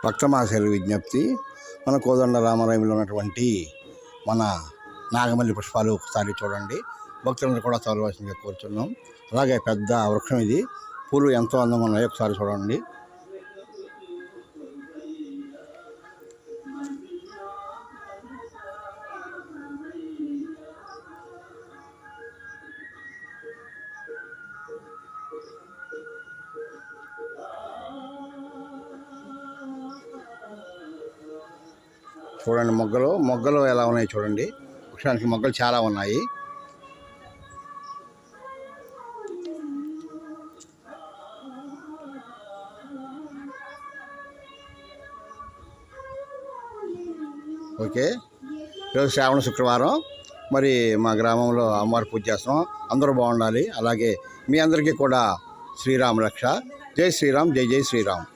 భక్తమాసల విజ్ఞప్తి, మన కోదండ రామాలయంలో ఉన్నటువంటి మన నాగమల్లి పుష్పాలు ఒకసారి చూడండి. భక్తులందరూ కూడా చదవలసిందిగా కోరుతున్నాం. అలాగే పెద్ద వృక్షం ఇది, పూలు ఎంతో అందంగా ఉన్నాయి, ఒకసారి చూడండి. చూడండి మొగ్గలు ఎలా ఉన్నాయి చూడండి. వృక్షానికి మొగ్గలు చాలా ఉన్నాయి. ఓకే, ఈరోజు శ్రావణ శుక్రవారం. మరి మా గ్రామంలో అమ్మవారి పూజ చేస్తున్నాం. అందరూ బాగుండాలి. అలాగే మీ అందరికీ కూడా శ్రీరామ రక్ష. జై శ్రీరామ్, జై జై శ్రీరామ్.